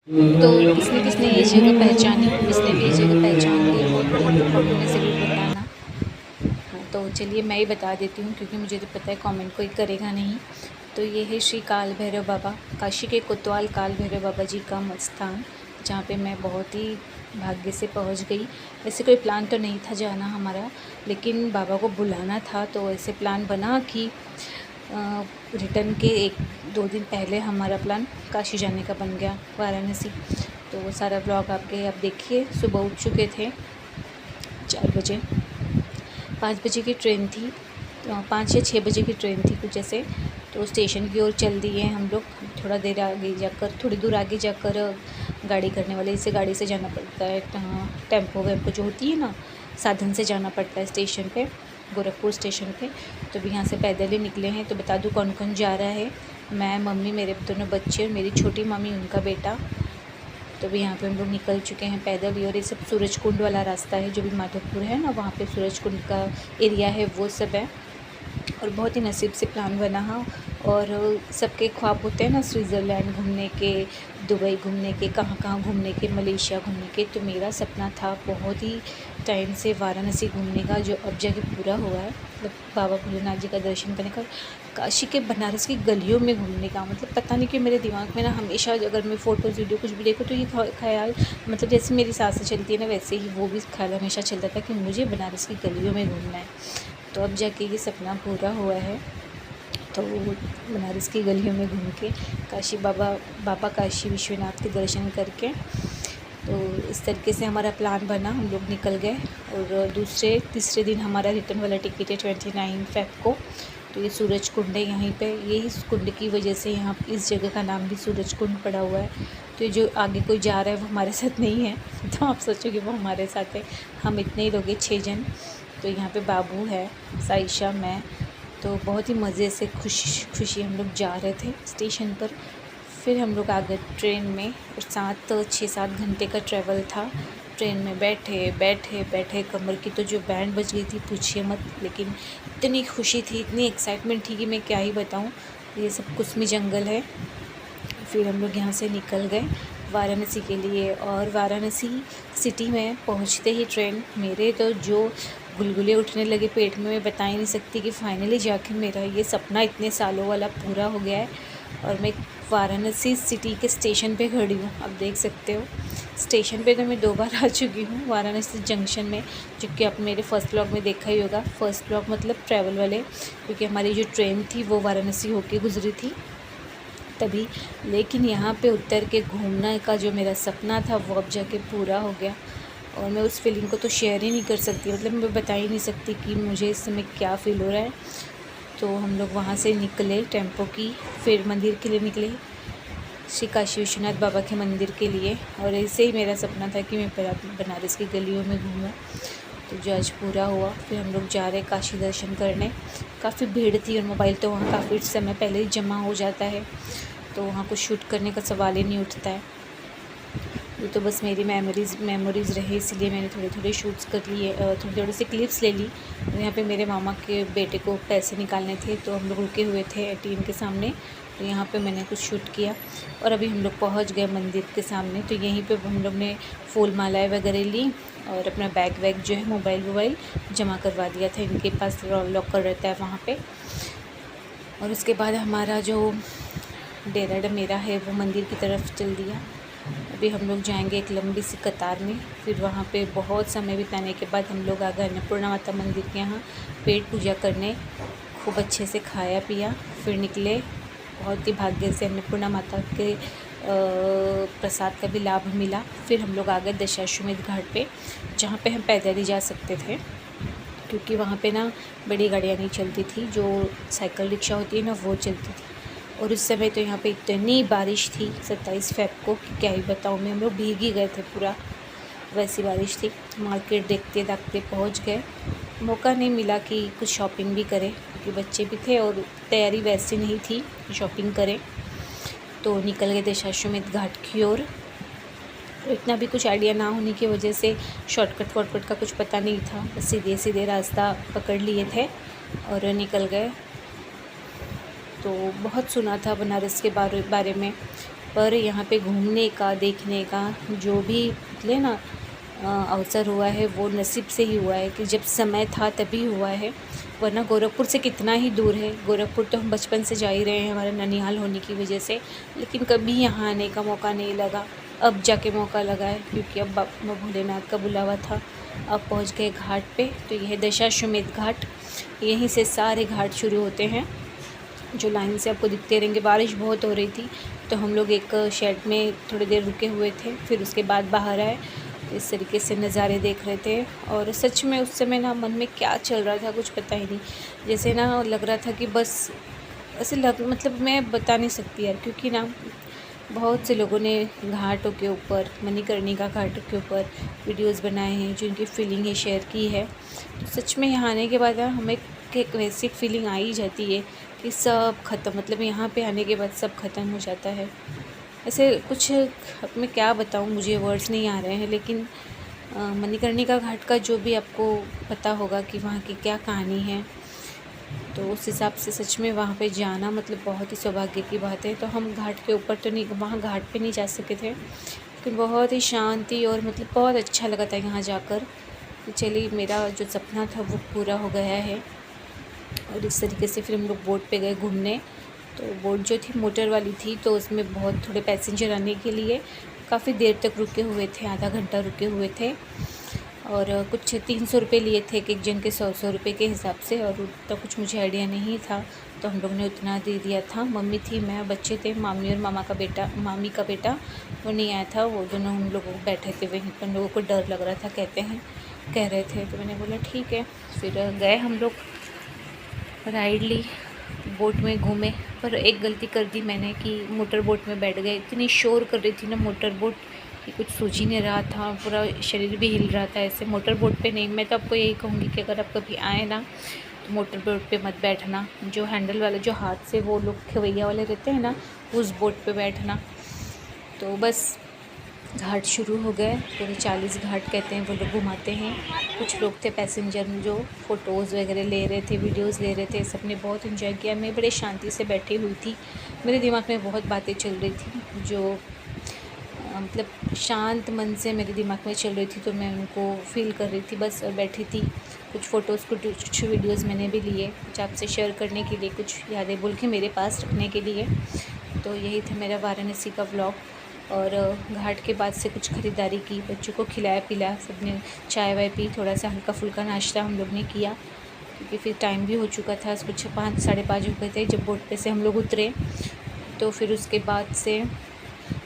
तो किसने किसने ये जगह पहचानी, जिसने भी ये जगह पहचान ली हो तो कमेंट में ज़रूर बताना। तो चलिए मैं ही बता देती हूँ क्योंकि मुझे तो पता है कमेंट कोई करेगा नहीं। तो ये है श्री काल भैरव बाबा, काशी के कोतवाल काल भैरव बाबा जी का स्थान, जहाँ पे मैं बहुत ही भाग्य से पहुँच गई। वैसे कोई प्लान तो नहीं था जाना हमारा, लेकिन बाबा को बुलाना था तो ऐसे प्लान बना कि रिटर्न के 1-2 दिन पहले हमारा प्लान काशी जाने का बन गया, वाराणसी। तो वो सारा ब्लॉग आपके आप देखिए। सुबह उठ चुके थे 4 बजे, 5 बजे की ट्रेन थी, 5 या 6 बजे की ट्रेन थी कुछ ऐसे। तो स्टेशन की ओर चल दिए हम लोग। थोड़ी दूर आगे जाकर गाड़ी करने वाले, इसे गाड़ी से जाना पड़ता है, टेम्पो वेम्पो जो होती है ना, साधन से जाना पड़ता है स्टेशन पे, गोरखपुर स्टेशन पे। तो अभी यहाँ से पैदल ही निकले हैं। तो बता दूँ कौन कौन जा रहा है। मैं, मम्मी, मेरे दोनों बच्चे और मेरी छोटी मामी उनका बेटा। तो अभी यहाँ पे हम लोग निकल चुके हैं पैदल ही। और ये सब सूरज कुंड वाला रास्ता है जो भी माधोपुर है ना, वहाँ पे सूरज कुंड का एरिया है, वो सब है। और बहुत ही नसीब से प्लान बना हाँ। और सबके ख्वाब होते हैं ना, स्विट्ज़रलैंड घूमने के, दुबई घूमने के, कहाँ कहाँ घूमने के, मलेशिया घूमने के। तो मेरा सपना था बहुत ही टाइम से वाराणसी घूमने का, जो अब जाके पूरा हुआ है। मतलब बाबा भोलेनाथ जी का दर्शन करने का, काशी के बनारस की गलियों में घूमने का। मतलब पता नहीं क्यों मेरे दिमाग में ना हमेशा, अगर मैं फ़ोटोज़ वीडियो कुछ भी देखूँ तो ये ख्याल, मतलब जैसे मेरी सांसें चलती है ना, वैसे ही वो भी ख्याल हमेशा चलता था कि मुझे बनारस की गलियों में घूमना है। तो अब जाके ये सपना पूरा हुआ है। तो बनारस की गलियों में घूम के बाबा काशी विश्वनाथ के दर्शन करके, तो इस तरीके से हमारा प्लान बना। हम लोग निकल गए। और तीसरे दिन हमारा रिटर्न वाला टिकट है 29 फ़ेब को। तो ये सूरज कुंड है यहीं पे। यही इस कुंड की वजह से यहाँ इस जगह का नाम भी सूरज कुंड पड़ा हुआ है। तो जो आगे कोई जा रहा है वो हमारे साथ नहीं है, तो आप सोचोगे वो हमारे साथ है। हम इतने ही लोग हैं, 6 जन। तो यहाँ पे बाबू है, साइशा, मैं। तो बहुत ही मज़े से खुशी हम लोग जा रहे थे स्टेशन पर। फिर हम लोग आ गए ट्रेन में। और 6-7 घंटे का ट्रैवल था। ट्रेन में बैठे बैठे बैठे कमर की तो जो बैंड बज गई थी पूछिए मत। लेकिन इतनी खुशी थी, इतनी एक्साइटमेंट थी कि मैं क्या ही बताऊँ। ये सब कुसमी जंगल है। फिर हम लोग यहाँ से निकल गए वाराणसी के लिए। और वाराणसी सिटी में पहुँचते ही ट्रेन, मेरे तो जो गुलगुले उठने लगे पेट में, मैं बता ही नहीं सकती कि फाइनली जाके मेरा ये सपना इतने सालों वाला पूरा हो गया है। और मैं वाराणसी सिटी के स्टेशन पे खड़ी हूँ, आप देख सकते हो। स्टेशन पे तो मैं 2 बार आ चुकी हूँ, वाराणसी जंक्शन में, जो कि आप मेरे फर्स्ट ब्लॉग में देखा ही होगा। फर्स्ट ब्लॉग मतलब ट्रैवल वाले, क्योंकि हमारी जो ट्रेन थी वो वाराणसी होके गुजरी थी तभी। लेकिन यहाँ पे उतर के घूमने का जो मेरा सपना था वो अब जाके पूरा हो गया। और मैं उस फीलिंग को तो शेयर ही नहीं कर सकती, मतलब मैं बता ही नहीं सकती कि मुझे इस समय क्या फ़ील हो रहा है। तो हम लोग वहाँ से निकले टेम्पो की, फिर मंदिर के लिए निकले, श्री काशी विश्वनाथ बाबा के मंदिर के लिए। और ऐसे ही मेरा सपना था कि मैं बनारस की गलियों में घूमूं, तो जो आज पूरा हुआ। फिर हम लोग जा रहे काशी दर्शन करने। काफ़ी भीड़ थी और मोबाइल तो वहाँ काफ़ी समय पहले ही जमा हो जाता है, तो वहाँ कुछ शूट करने का सवाल ही नहीं उठता है। ये तो बस मेरी मेमोरीज़ रहे, इसलिए मैंने थोड़े थोड़े शूट्स कर लिए, थोड़े थोड़े से क्लिप्स ले ली। और यहाँ पे मेरे मामा के बेटे को पैसे निकालने थे, तो हम लोग रुके हुए थे एटीएम के सामने, तो यहाँ पे मैंने कुछ शूट किया। और अभी हम लोग पहुँच गए मंदिर के सामने। तो यहीं पे हम लोग ने फूल मालाएँ वगैरह ली और अपना बैग वैग जो है, मोबाइल जमा करवा दिया था। इनके पास लॉकर रहता है वहाँ पर। और उसके बाद हमारा जो डेरा मेरा है वो मंदिर की तरफ चल दिया। अभी हम लोग जाएंगे एक लंबी सी कतार में। फिर वहाँ पे बहुत समय बिताने के बाद हम लोग आ गए अन्नपूर्णा माता मंदिर के यहाँ पेट पूजा करने। खूब अच्छे से खाया पिया, फिर निकले। बहुत ही भाग्य से अन्नपूर्णा माता के प्रसाद का भी लाभ मिला। फिर हम लोग आ गए दशाश्वमेध घाट पे, जहाँ पे हम पैदल ही जा सकते थे, क्योंकि वहाँ पे ना बड़ी गाड़ियाँ नहीं चलती थी, जो साइकिल रिक्शा होती है ना वो चलती थी। और उस समय तो यहाँ पे इतनी बारिश थी 27 फ़ेब को कि क्या ही बताऊँ मैं। हम लोग भीग ही गए थे पूरा, वैसी बारिश थी। मार्केट देखते देखते पहुँच गए। मौका नहीं मिला कि कुछ शॉपिंग भी करें, क्योंकि बच्चे भी थे और तैयारी वैसी नहीं थी कि शॉपिंग करें। तो निकल गए दशाश्वमेध घाट की ओर। इतना भी कुछ आइडिया ना होने की वजह से शॉर्टकट वॉर्टकट का कुछ पता नहीं था, बस सीधे सीधे रास्ता पकड़ लिए थे और निकल गए। तो बहुत सुना था बनारस के बारे में, पर यहाँ पे घूमने का, देखने का जो भी मतलब ना अवसर हुआ है वो नसीब से ही हुआ है कि जब समय था तभी हुआ है, वरना गोरखपुर से कितना ही दूर है। गोरखपुर तो हम बचपन से जा ही रहे हैं हमारा ननिहाल होने की वजह से, लेकिन कभी यहाँ आने का मौका नहीं लगा। अब जाके मौका लगा है क्योंकि अब बाबा भोलेनाथ का बुलावा था। अब पहुँच गए घाट पे। तो यह दशाश्वमेध घाट, यहीं से सारे घाट शुरू होते हैं जो लाइन से आपको दिखते रहेंगे। बारिश बहुत हो रही थी तो हम लोग एक शेड में थोड़ी देर रुके हुए थे, फिर उसके बाद बाहर आए। इस तरीके से नज़ारे देख रहे थे और सच में उस समय ना मन में क्या चल रहा था कुछ पता ही नहीं। जैसे ना लग रहा था कि बस ऐसे मतलब मैं बता नहीं सकती यार, क्योंकि ना बहुत से लोगों ने घाटों के ऊपर, मणिकर्णिका घाटों के ऊपर वीडियोस बनाए हैं जो इनकी फीलिंग है शेयर की है। तो सच में यहाँ आने के बाद हमें एक वैसी फीलिंग आ ही जाती है कि सब ख़त्म, मतलब यहाँ पे आने के बाद सब ख़त्म हो जाता है। ऐसे कुछ अब मैं क्या बताऊँ, मुझे वर्ड्स नहीं आ रहे हैं, लेकिन मणिकर्णिका घाट का जो भी आपको पता होगा कि वहाँ की क्या कहानी है, तो उस हिसाब से सच में वहाँ पे जाना मतलब बहुत ही सौभाग्य की बात है। तो हम घाट के ऊपर तो नहीं, वहाँ घाट पे नहीं जा सके थे, लेकिन बहुत ही शांति और मतलब बहुत अच्छा लगा था यहाँ जाकर। तो चलिए, मेरा जो सपना था वो पूरा हो गया है। और इस तरीके से फिर हम लोग बोट पे गए घूमने। तो बोट जो थी मोटर वाली थी, तो उसमें बहुत थोड़े पैसेंजर आने के लिए काफ़ी देर तक रुके हुए थे, आधा घंटा रुके हुए थे। और कुछ 300 रुपये लिए थे, एक जन के 100 रुपये के हिसाब से, और उतना कुछ मुझे आइडिया नहीं था तो हम लोग ने उतना दे दिया था। मम्मी थी, मैं, बच्चे थे, मामी और मामा का बेटा, मामी का बेटा वो नहीं आया था, वो दोनों हम लोग बैठे थे वहीं पर। हम लोगों को डर लग रहा था कह रहे थे, तो मैंने बोला ठीक है। फिर गए हम लोग, राइड ली, बोट में घूमे। पर एक गलती कर दी मैंने कि मोटर बोट में बैठ गए। इतनी शोर कर रही थी ना मोटर बोट कि कुछ सूझ ही नहीं रहा था, पूरा शरीर भी हिल रहा था। ऐसे मोटर बोट पे नहीं, मैं तो आपको यही कहूँगी कि अगर आप कभी आए ना तो मोटर बोट पे मत बैठना। जो हैंडल वाले, जो हाथ से वो लोग खवैया वाले रहते हैं ना, उस बोट पे बैठना। तो बस घाट शुरू हो गए, पूरे 40 घाट कहते हैं वो लोग घुमाते हैं। कुछ लोग थे पैसेंजर जो फ़ोटोज़ वगैरह ले रहे थे, वीडियोस ले रहे थे। सबने बहुत एंजॉय किया। मैं बड़े शांति से बैठी हुई थी, मेरे दिमाग में बहुत बातें चल रही थी जो मतलब शांत मन से मेरे दिमाग में चल रही थी, तो मैं उनको फ़ील कर रही थी बस, और बैठी थी। कुछ फ़ोटोज़, कुछ वीडियोज़ मैंने भी लिए, कुछ आपसे शेयर करने के लिए, कुछ यादें बोल के मेरे पास रखने के लिए। तो यही था मेरा वाराणसी का व्लॉग। और घाट के बाद से कुछ ख़रीदारी की, बच्चों को खिलाया पिलाया, सबने चाय वाय पी, थोड़ा सा हल्का फुल्का नाश्ता हम लोग ने किया, क्योंकि फिर टाइम भी हो चुका था। कुछ 5 साढ़े 5 हो गए थे जब बोट पे से हम लोग उतरे। तो फिर उसके बाद से,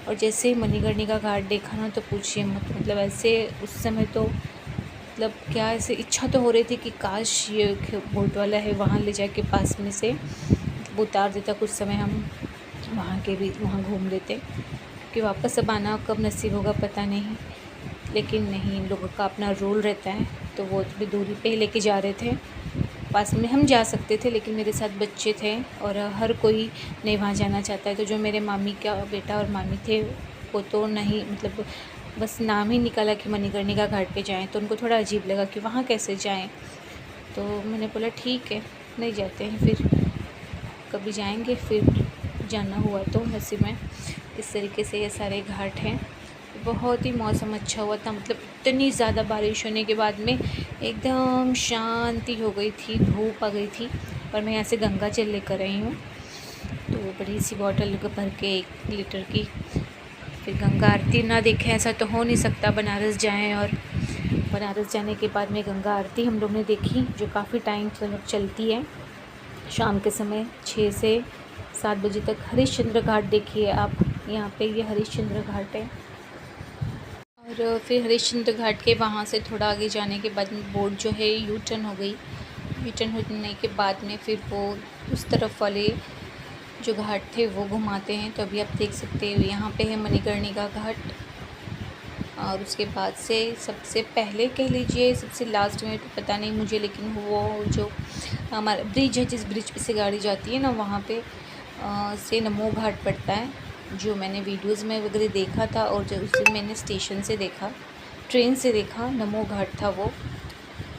और जैसे ही मणिकर्णिका घाट देखा ना तो पूछिए मत, मतलब ऐसे उस समय तो मतलब क्या, ऐसे इच्छा तो हो रही थी कि काश ये बोट वाला है वहाँ ले जाके पास में से उतार देता, कुछ समय हम वहाँ के भी वहाँ घूम लेते, कि वापस अब आना कब नसीब होगा पता नहीं। लेकिन नहीं, इन लोगों का अपना रूल रहता है, तो वो थोड़ी दूरी पे ही लेके जा रहे थे। पास में हम जा सकते थे, लेकिन मेरे साथ बच्चे थे और हर कोई नहीं वहाँ जाना चाहता है। तो जो मेरे मामी का बेटा और मामी थे वो तो नहीं, मतलब बस नाम ही निकाला कि मणिकर्णिका घाट पे जाएं, तो उनको थोड़ा अजीब लगा कि वहाँ कैसे जाएं। तो मैंने बोला ठीक है, नहीं जाते हैं, फिर कभी जाएंगे, फिर जाना हुआ तो नसीब में। इस तरीके से ये सारे घाट हैं। बहुत ही मौसम अच्छा हुआ था, मतलब इतनी ज़्यादा बारिश होने के बाद में एकदम शांति हो गई थी, धूप आ गई थी। पर मैं यहाँ से गंगा जल लेकर आई हूँ, तो बड़ी सी बॉटल भर के 1 लीटर की। फिर गंगा आरती ना देखें ऐसा तो हो नहीं सकता, बनारस जाएं, और बनारस जाने के बाद में गंगा आरती हम लोग ने देखी, जो काफ़ी टाइम तक चलती है, शाम के समय 6 से 7 बजे तक। हरिश्चंद्र घाट देखिए आप, यहाँ पे ये हरिश्चंद्र घाट है। और फिर हरिश्चंद्र घाट के वहाँ से थोड़ा आगे जाने के बाद में बोट जो है यू टर्न हो गई। यू टर्न होने के बाद में फिर वो उस तरफ वाले जो घाट थे वो घुमाते हैं। तो अभी आप देख सकते हो यहाँ पे है मणिकर्णिका घाट, और उसके बाद से सबसे पहले कह लीजिए, सबसे लास्ट में तो पता नहीं मुझे, लेकिन वो जो हमारा ब्रिज है, जिस ब्रिज पे से गाड़ी जाती है ना, वहाँ पे से नमो घाट पड़ता है, जो मैंने वीडियोस में वगैरह देखा था, और जो उसे मैंने स्टेशन से देखा, ट्रेन से देखा, नमो घाट था वो।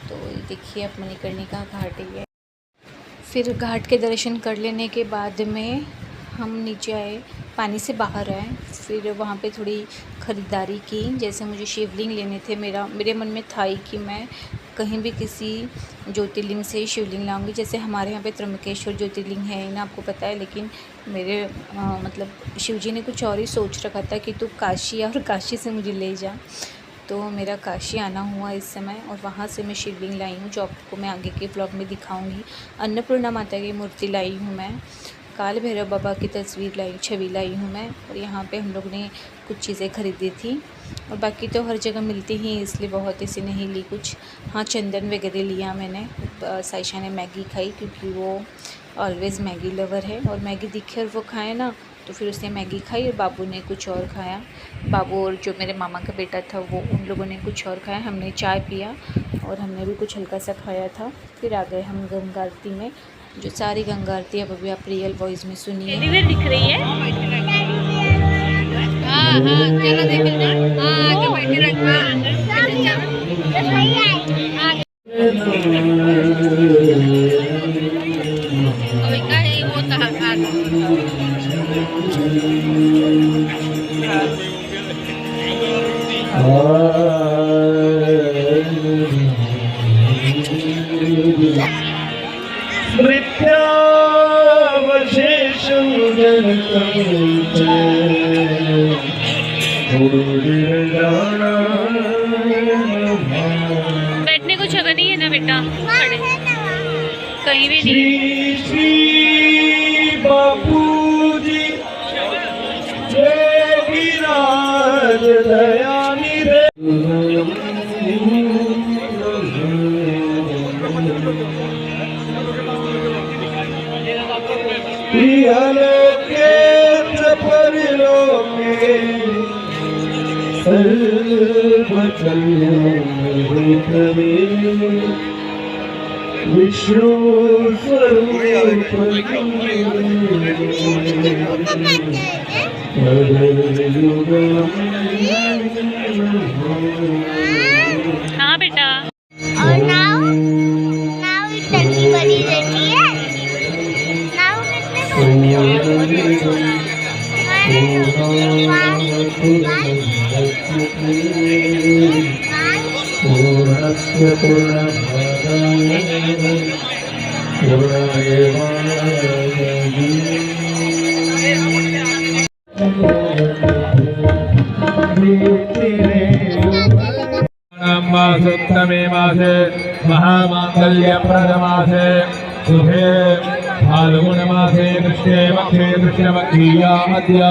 तो देखिए आप, मणिकर्णिका घाट है। फिर घाट के दर्शन कर लेने के बाद में हम नीचे आए, पानी से बाहर आए, फिर वहाँ पे थोड़ी ख़रीदारी की। जैसे मुझे शिवलिंग लेने थे, मेरे मन में था ही कि मैं कहीं भी किसी ज्योतिर्लिंग से शिवलिंग लाऊंगी। जैसे हमारे यहाँ पे त्र्यंबकेश्वर ज्योतिर्लिंग है ना, आपको पता है, लेकिन मेरे मतलब शिव जी ने कुछ और ही सोच रखा था कि तू काशी और काशी से मुझे ले जा। तो मेरा काशी आना हुआ इस समय, और वहाँ से मैं शिवलिंग लाई हूँ, जो आपको मैं आगे के व्लॉग में दिखाऊंगी। अन्नपूर्णा माता की मूर्ति लाई हूँ मैं, काल भैरव बाबा की छवि लाई हूँ मैं। और यहाँ पे हम लोग ने कुछ चीज़ें ख़रीदी थी, और बाकी तो हर जगह मिलती ही, इसलिए बहुत ऐसी नहीं ली कुछ। हाँ, चंदन वगैरह लिया मैंने। साइशा ने मैगी खाई, क्योंकि वो ऑलवेज़ मैगी लवर है, और मैगी दिखे और वो खाए ना, तो फिर उसने मैगी खाई, और बाबू ने कुछ और खाया। बाबू और जो मेरे मामा का बेटा था वो, उन लोगों ने कुछ और खाया। हमने चाय पिया, और हमने भी कुछ हल्का सा खाया था। फिर आ गए हम गंगा आरती में, जो सारी गंगा आरती अब अभी आप रियल वॉइस में सुनिए। दिख रही है। हाँ हाँ, चलो देख लो। हाँ, आगे बैठे रखना। अभी का है वो बैठने को जगह नहीं है ना बेटा, खड़े कहीं भी नहीं। श्री बापू जी जय विराज दयानी रे। प्रियलोके परलोके सर्वकल्याणकरे विष्णु स्वरूप हाँ बेटा। और नाव इतनी बड़ी रहती है। नाव मासोत्तमे मासे महामांगल्यप्रदमासे शुभे फाल्गुनमासे कृष्णे पक्षे कृष्णपक्षीया अद्य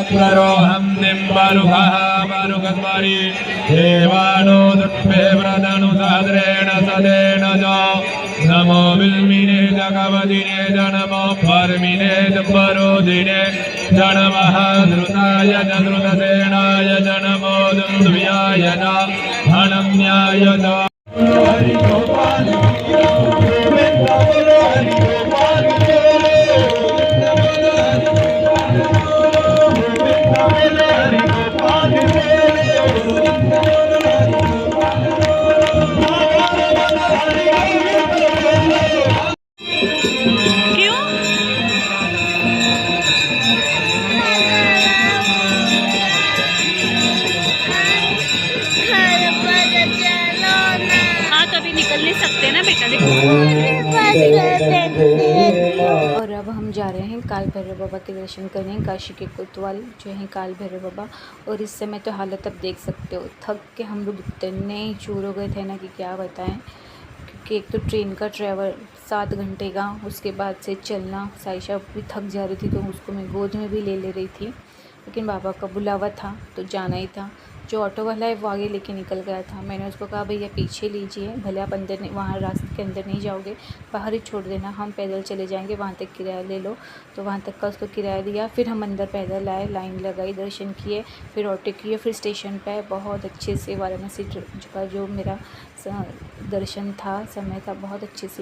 त्रिरोहं निम्बारुभः बारुकस्मारी देवानो दुष्पे व्रतनुसाद्रेण सदेन च नमो बिल्मिने जगवदिने च नमो पर्मिने च परोदिने च नमः धृताय च धृतसेनाय च नमो दुर्व्याय च धनम्याय च। हरि गोपाल गोविंद बोलो, हरि गोपाल निकल नहीं सकते ना बेटा, देखो। और अब हम जा रहे हैं काल भैरव बाबा के दर्शन करने, काशी के कोतवाल जो हैं काल भैरव बाबा। और इस समय तो हालत अब देख सकते हो, थक के हम लोग इतने चूर हो गए थे ना कि क्या बताएं। क्योंकि एक तो ट्रेन का ट्रैवल 7 घंटे का, उसके बाद से चलना, साइशा भी थक जा रही थी तो उसको मैं गोद में भी ले रही थी, लेकिन बाबा का बुलावा था तो जाना ही था। जो ऑटो वाला है वो आगे लेके निकल गया था। मैंने उसको कहा भैया पीछे लीजिए, भले आप अंदर नहीं, वहाँ रास्ते के अंदर नहीं जाओगे, बाहर ही छोड़ देना, हम पैदल चले जाएंगे, वहाँ तक किराया ले लो। तो वहाँ तक का उसको किराया दिया, फिर हम अंदर पैदल आए, लाइन लगाई, दर्शन किए, फिर ऑटो किए, फिर स्टेशन पे बहुत अच्छे से वाराणसी का जो मेरा दर्शन था, समय था, बहुत अच्छे से